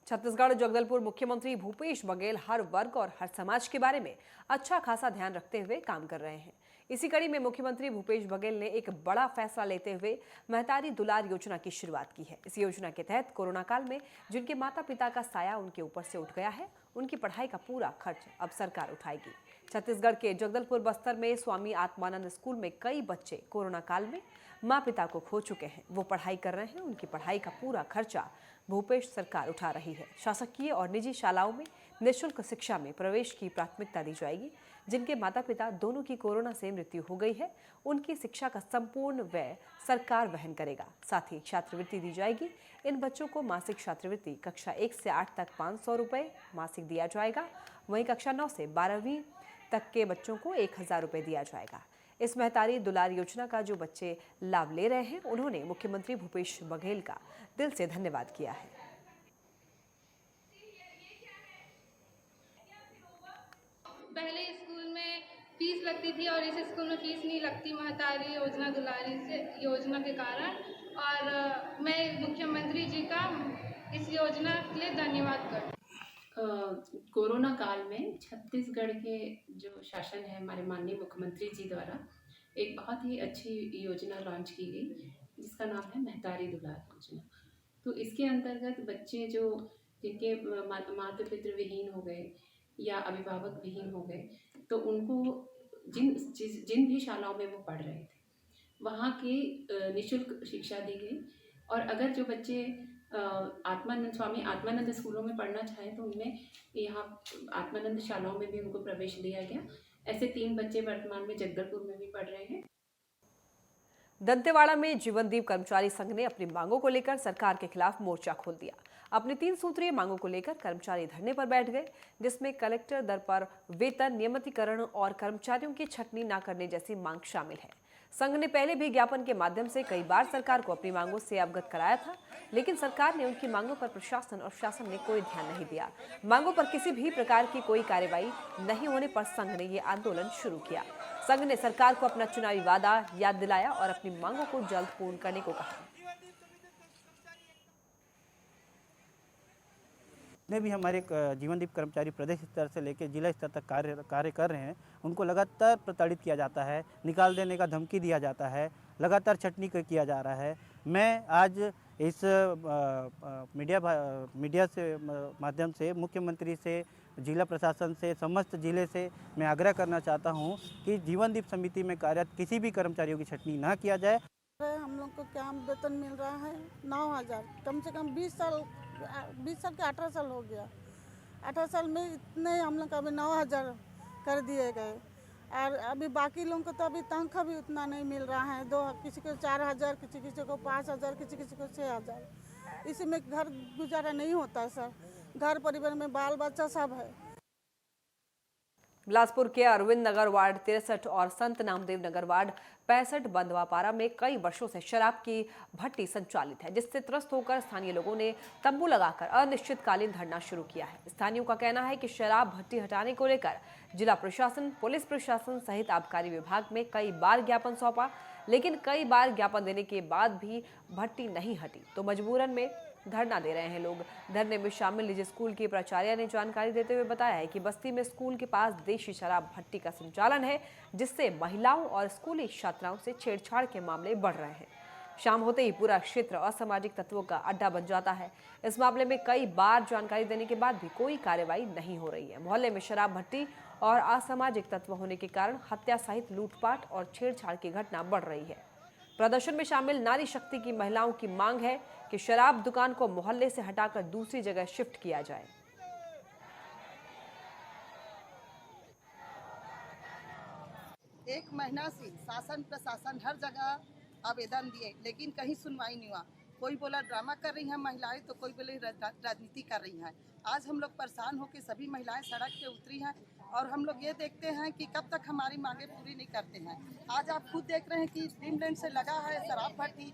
छत्तीसगढ़ जगदलपुर मुख्यमंत्री भूपेश बघेल हर वर्ग और हर समाज के बारे में अच्छा खासा ध्यान रखते हुए काम कर रहे हैं। इसी कड़ी में मुख्यमंत्री भूपेश बघेल ने एक बड़ा फैसला लेते हुए महतारी दुलार योजना की शुरुआत की है। इस योजना के तहत कोरोना काल में जिनके माता पिता का साया उनके ऊपर से उठ गया है, उनकी पढ़ाई का पूरा खर्च अब सरकार उठाएगी। छत्तीसगढ़ के जगदलपुर बस्तर में स्वामी आत्मानंद स्कूल में कई बच्चे कोरोना काल में माँ पिता को खो चुके हैं। वो पढ़ाई कर रहे हैं, उनकी पढ़ाई का पूरा खर्चा भूपेश सरकार उठा रही है। शासकीय और निजी शालाओं में निःशुल्क शिक्षा में प्रवेश की प्राथमिकता दी जाएगी। जिनके माता पिता दोनों की कोरोना से मृत्यु हो गई है, उनकी शिक्षा का संपूर्ण व्यय सरकार वहन करेगा। साथ ही छात्रवृत्ति दी जाएगी। इन बच्चों को मासिक छात्रवृत्ति कक्षा 1 से 8 तक 500 रुपये मासिक दिया जाएगा। वहीं कक्षा 9 से 12वीं तक के बच्चों को 1000 रुपये दिया जाएगा। इस महतारी दुलार योजना का जो बच्चे लाभ ले रहे हैं, उन्होंने मुख्यमंत्री भूपेश बघेल का दिल से धन्यवाद किया है। पहले स्कूल में फीस लगती थी और इस स्कूल में फीस नहीं लगती महतारी योजना दुलारी से योजना के कारण। और मैं मुख्यमंत्री जी का इस योजना के लिए धन्यवाद करती हूँ। कोरोना काल में छत्तीसगढ़ के जो शासन है हमारे माननीय मुख्यमंत्री जी द्वारा एक बहुत ही अच्छी योजना लॉन्च की गई, जिसका नाम है महतारी दुलार योजना। तो इसके अंतर्गत बच्चे जो जिनके माता पिता विहीन हो गए या अभिभावक विहीन हो गए, तो उनको जिन भी शालाओं में वो पढ़ रहे थे वहाँ की निःशुल्क शिक्षा दी गई। और अगर जो बच्चे स्वामी आत्मानंद स्कूलों में पढ़ना चाहे तो उनमें यहाँ आत्मानंद शालाओं में भी उनको प्रवेश दिया गया। ऐसे 3 बच्चे वर्तमान में जगदलपुर में भी पढ़ रहे हैं। दंतेवाड़ा में जीवनदीप कर्मचारी संघ ने अपनी मांगों को लेकर सरकार के खिलाफ मोर्चा खोल दिया। अपनी 3 सूत्रीय मांगों को लेकर कर्मचारी धरने पर बैठ गए, जिसमें कलेक्टर दर पर वेतन नियमितीकरण और कर्मचारियों की छटनी न करने जैसी मांग शामिल है। संघ ने पहले भी ज्ञापन के माध्यम से कई बार सरकार को अपनी मांगों से अवगत कराया था, लेकिन सरकार ने उनकी मांगों पर प्रशासन और शासन ने कोई ध्यान नहीं दिया। मांगों पर किसी भी प्रकार की कोई कार्रवाई नहीं होने पर संघ ने ये आंदोलन शुरू किया। संघ ने सरकार को अपना चुनावी वादा याद दिलाया और अपनी मांगों को जल्द पूर्ण करने को कहा। जितने भी हमारे जीवनदीप कर्मचारी प्रदेश स्तर से लेकर जिला स्तर तक कार्य कर रहे हैं, उनको लगातार प्रताड़ित किया जाता है, निकाल देने का धमकी दिया जाता है, लगातार छटनी किया जा रहा है। मैं आज इस मीडिया से माध्यम से मुख्यमंत्री से, जिला प्रशासन से, समस्त जिले से मैं आग्रह करना चाहता हूं कि जीवनदीप समिति में कार्यरत किसी भी कर्मचारियों की छटनी ना किया जाए। हम लोग को क्या वेतन मिल रहा है 9000, कम से कम 20 साल के 18 साल हो गया। 18 साल में इतने हम लोग अभी 9000 कर दिए गए और अभी बाकी लोगों को तो अभी तनख्वाह भी उतना नहीं मिल रहा है। किसी को 4000, किसी को 5000, किसी को 6000। इसी में घर गुजारा नहीं होता है सर। घर परिवार में बाल बच्चा सब है। बिलासपुर के अरविंद नगर वार्ड 63 और संत नामदेव नगर वार्ड 65 बंदवापारा में कई वर्षों से शराब की भट्टी संचालित है, जिससे त्रस्त होकर स्थानीय लोगों ने तंबू लगाकर अनिश्चितकालीन धरना शुरू किया है। स्थानीयों का कहना है कि शराब भट्टी हटाने को लेकर जिला प्रशासन, पुलिस प्रशासन सहित आबकारी विभाग में कई बार ज्ञापन सौंपा, लेकिन कई बार ज्ञापन देने के बाद भी भट्टी नहीं हटी, तो मजबूरन में धरना दे रहे हैं लोग। धरने में शामिल निजी स्कूल के प्राचार्य ने जानकारी देते हुए बताया है कि बस्ती में स्कूल के पास देशी शराब भट्टी का संचालन है, जिससे महिलाओं और स्कूली छात्राओं से छेड़छाड़ के मामले बढ़ रहे हैं। शाम होते ही पूरा क्षेत्र असामाजिक तत्वों का अड्डा बन जाता है। इस मामले में कई बार जानकारी देने के बाद भी कोई कार्रवाई नहीं हो रही है। मोहल्ले में शराब भट्टी और असामाजिक तत्व होने के कारण हत्या सहित लूटपाट और छेड़छाड़ की घटना बढ़ रही है। प्रदर्शन में शामिल नारी शक्ति की महिलाओं की मांग है कि शराब दुकान को मोहल्ले से हटाकर दूसरी जगह शिफ्ट किया जाए। एक महीना से शासन प्रशासन हर जगह आवेदन दिए, लेकिन कहीं सुनवाई नहीं हुआ। कोई बोला ड्रामा कर रही हैं महिलाएं, तो कोई बोले राजनीति कर रही हैं। आज हम लोग परेशान होकर सभी महिलाएं सड़क पे उतरी हैं और हम लोग ये देखते हैं कि कब तक हमारी मांगे पूरी नहीं करते हैं। आज आप खुद देख रहे हैं कि ड्रीमलैंड से लगा है शराब भट्टी,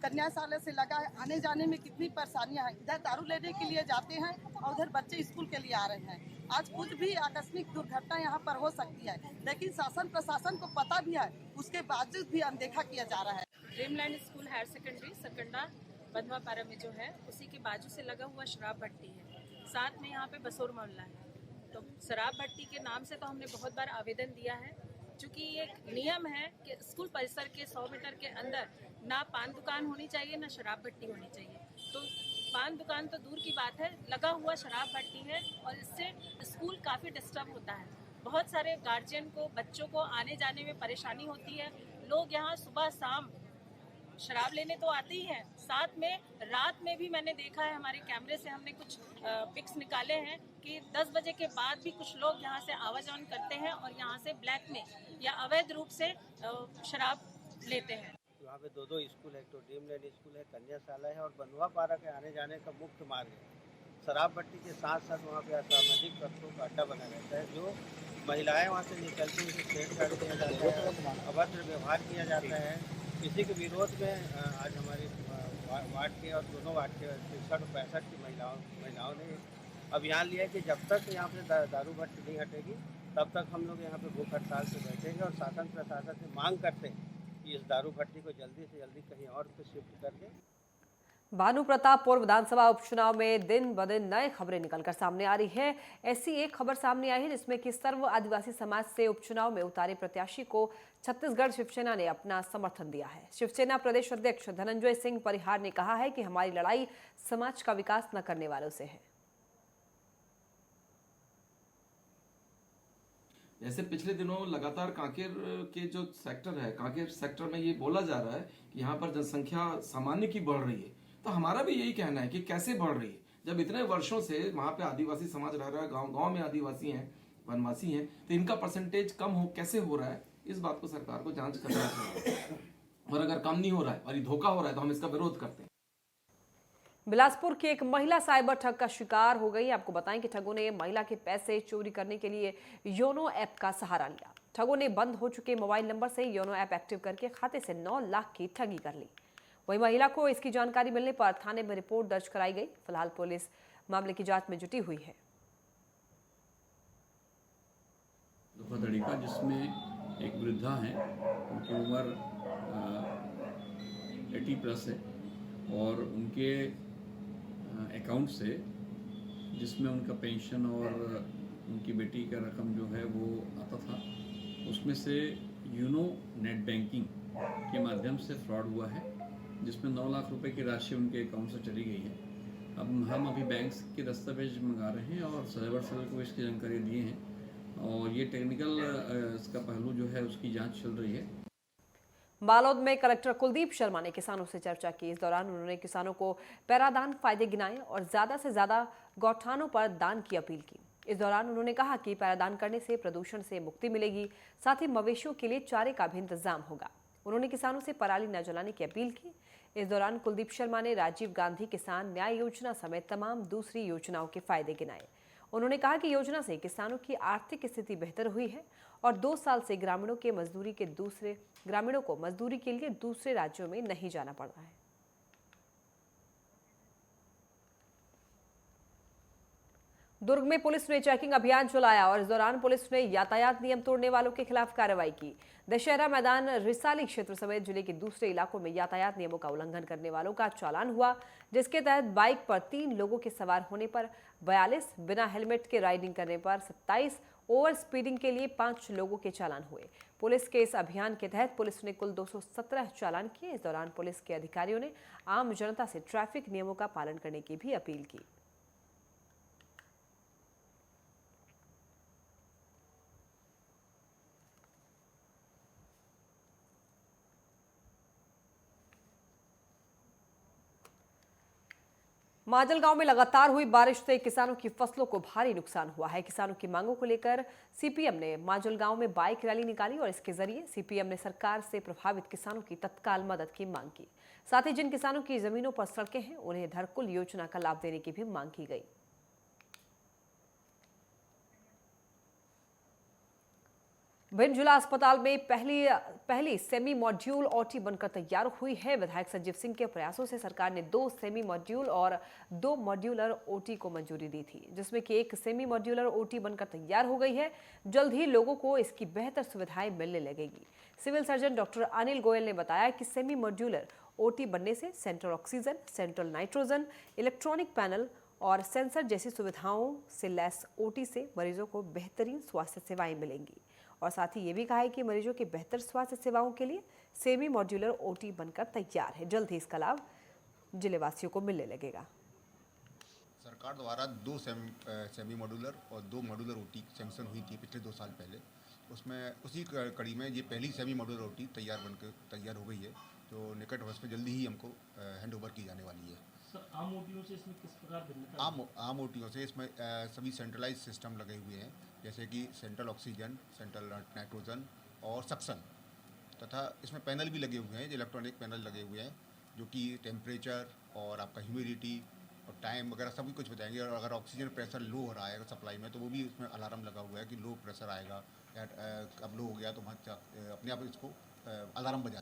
कन्याशाला से लगा है। आने जाने में कितनी परेशानियां हैं। इधर दारू लेने के लिए जाते हैं और उधर बच्चे स्कूल के लिए आ रहे हैं। आज कुछ भी आकस्मिक दुर्घटना यहाँ पर हो सकती है, लेकिन शासन प्रशासन को पता भी है, उसके बावजूद भी अनदेखा किया जा रहा है। ड्रीमलैंड स्कूल हायर सेकेंडरी सकंडा बंधवा पारा में जो है उसी के बाजू से लगा हुआ शराब भट्टी है, साथ में यहाँ पे बसोर मोहल्ला है। तो शराब भट्टी के नाम से तो हमने बहुत बार आवेदन दिया है, क्योंकि एक नियम है कि स्कूल परिसर के 100 मीटर के अंदर ना पान दुकान होनी चाहिए ना शराब भट्टी होनी चाहिए। तो पान दुकान तो दूर की बात है, लगा हुआ शराब भट्टी है और इससे स्कूल काफ़ी डिस्टर्ब होता है। बहुत सारे गार्जियन को, बच्चों को आने जाने में परेशानी होती है। लोग यहाँ सुबह शाम शराब लेने तो आते ही हैं, साथ में रात में भी मैंने देखा है, हमारे कैमरे से हमने कुछ पिक्स निकाले हैं कि 10 बजे के बाद भी कुछ लोग यहाँ से आवाजाही करते हैं और यहाँ से ब्लैक में या अवैध रूप से शराब लेते हैं। वहाँ पे दो स्कूल है, तो ड्रीमलैंड स्कूल है, कन्याशाला है और बंधवा पारा के आने जाने का मुख्य मार्ग है। शराब भट्टी के साथ साथ वहाँ पे असामाजिक तत्वों का अड्डा बना रहता है, जो महिलाएं वहाँ से निकलती हैं, छेड़छाड़ किया जाता है, अभद्र व्यवहार किया जाता है। इसी के विरोध में आज हमारी वार्ड के और दोनों वार्ड के 63-65 की महिलाओं ने अभियान लिया है कि जब तक यहाँ पे दारू भट्टी नहीं हटेगी तब तक हम लोग यहाँ पे भूख हड़ताल से बैठेंगे और शासन प्रशासन से मांग करते हैं कि इस दारू भट्टी को जल्दी से जल्दी कहीं और पे शिफ्ट कर दें। भानु प्रतापपुर विधानसभा उपचुनाव में दिन ब दिन नए खबरें निकलकर सामने आ रही है। ऐसी एक खबर सामने आई है जिसमें कि सर्व आदिवासी समाज से उपचुनाव में उतारे प्रत्याशी को छत्तीसगढ़ शिवसेना ने अपना समर्थन दिया है। शिवसेना प्रदेश अध्यक्ष धनंजय सिंह परिहार ने कहा है कि हमारी लड़ाई समाज का विकास न करने वालों से है। जैसे पिछले दिनों लगातार कांकेर के जो सेक्टर है, कांकेर सेक्टर में ये बोला जा रहा है कि यहाँ पर जनसंख्या सामान्य की बढ़ रही है, तो हमारा भी यही कहना है कि कैसे बढ़ रही है जब इतने वर्षों से वहाँ पे आदिवासी समाज रह रहा है, गांव में आदिवासी हैं, वनवासी हैं, तो इनका परसेंटेज कम कैसे हो रहा है, इस बात को सरकार को जांच करना चाहिए। और अगर कम नहीं हो रहा है और ये धोखा हो रहा है तो हम इसका विरोध करते हैं। बिलासपुर की एक महिला साइबर ठग का शिकार हो गई। आपको बताएं कि ठगों ने महिला के पैसे चोरी करने के लिए योनो ऐप का सहारा लिया। ठगों ने बंद हो चुके मोबाइल नंबर से योनो ऐप एक्टिव करके खाते से 9 लाख की ठगी कर ली। वहीं महिला को इसकी जानकारी मिलने पर थाने में रिपोर्ट दर्ज कराई गई। फिलहाल पुलिस मामले की जांच में जुटी हुई है। धोखाधड़ी का जिसमें एक वृद्धा है, उनकी उम्र 80+ है और उनके अकाउंट से जिसमें उनका पेंशन और उनकी बेटी का रकम जो है वो आता था, उसमें से यूनो नेट बैंकिंग के माध्यम से फ्रॉड हुआ है, जिसमें 9 लाख रुपए की राशि उनके अकाउंट से चली गई है। अब हम अभी बैंक के दस्तावेज मंगा रहे हैं और साइबर सेल को इसकी जानकारी दिए हैं और ये टेक्निकल इसका पहलू जो है उसकी जांच चल रही है। बालोद में कलेक्टर कुलदीप शर्मा ने किसानों से चर्चा की। इस दौरान उन्होंने किसानों को पैरादान फायदे गिनाए और ज्यादा से ज्यादा गौठानों पर दान की अपील की। इस दौरान उन्होंने कहा कि पैरादान करने से प्रदूषण से मुक्ति मिलेगी, साथ ही मवेशियों के लिए चारे का भी इंतजाम होगा। उन्होंने किसानों से पराली न जलाने की अपील की। इस दौरान कुलदीप शर्मा ने राजीव गांधी किसान न्याय योजना समेत तमाम दूसरी योजनाओं के फायदे गिनाए। उन्होंने कहा कि योजना से किसानों की आर्थिक स्थिति बेहतर हुई है और 2 साल से ग्रामीणों को मजदूरी के लिए दूसरे राज्यों में नहीं जाना पड़ रहा है। दुर्ग में पुलिस ने चेकिंग अभियान चलाया और इस दौरान पुलिस ने यातायात नियम तोड़ने वालों के खिलाफ कार्रवाई की। दशहरा मैदान रिसाली क्षेत्र समेत जिले के दूसरे इलाकों में यातायात नियमों का उल्लंघन करने वालों का चालान हुआ, जिसके तहत बाइक पर 3 लोगों के सवार होने पर 42, बिना हेलमेट के राइडिंग करने पर 27, ओवर स्पीडिंग के लिए 5 लोगों के चालान हुए। पुलिस के इस अभियान के तहत पुलिस ने कुल 217 चालान किए। इस दौरान पुलिस के अधिकारियों ने आम जनता से ट्रैफिक नियमों का पालन करने की भी अपील की। माजलगांव में लगातार हुई बारिश से किसानों की फसलों को भारी नुकसान हुआ है। किसानों की मांगों को लेकर सीपीएम ने माजलगांव में बाइक रैली निकाली और इसके जरिए सीपीएम ने सरकार से प्रभावित किसानों की तत्काल मदद की मांग की। साथ ही जिन किसानों की जमीनों पर सड़कें हैं उन्हें धरकुल योजना का लाभ देने की भी मांग की गई। भिंड जिला अस्पताल में पहली सेमी मॉड्यूल ओटी बनकर तैयार हुई है। विधायक संजीव सिंह के प्रयासों से सरकार ने 2 सेमी मॉड्यूल और 2 मॉड्यूलर ओटी को मंजूरी दी थी, जिसमें कि एक सेमी मॉड्यूलर ओटी बनकर तैयार हो गई है। जल्द ही लोगों को इसकी बेहतर सुविधाएं मिलने लगेगी। Civil surgeon doctor Anil Goyal ने बताया कि सेमी मॉड्यूलर ओटी बनने से central oxygen, central nitrogen, electronic panel और सेंसर जैसी सुविधाओं से लैस ओटी से मरीजों को बेहतरीन स्वास्थ्य सेवाएं मिलेंगी। और साथ ही ये भी कहा है कि मरीजों की बेहतर स्वास्थ्य सेवाओं के लिए सेमी मॉड्यूलर ओटी बनकर तैयार है। जल्द ही इसका लाभ जिलेवासियों को मिलने लगेगा। सरकार द्वारा 2 सेमी मॉड्यूलर और 2 मॉड्यूलर ओटी सैंक्शन हुई थी पिछले 2 साल पहले। उसमें उसी कड़ी में ये पहली सेमी मॉड्यूलर ओटी तैयार हो गई है, जो निकट भविष्य में जल्दी ही हमको हैंड ओवर की जाने वाली है। सर, आम ओटियों से इसमें किस प्रकार भिन्नता? आम ओटियों से इसमें सभी सेंट्रलाइज सिस्टम लगे हुए हैं, जैसे कि सेंट्रल ऑक्सीजन, सेंट्रल नाइट्रोजन और सक्शन, तथा इसमें पैनल भी लगे हुए हैं, जो इलेक्ट्रॉनिक पैनल लगे हुए हैं, जो कि टेम्परेचर और आपका ह्यूमिडिटी और टाइम वगैरह सभी कुछ बताएंगे। और अगर ऑक्सीजन प्रेशर लो हो रहा है सप्लाई में, तो वो भी उसमें अलार्म लगा हुआ है कि लो प्रेशर आएगा या अब लो हो गया, तो वहाँ अपने आप इसको अलार्म बजा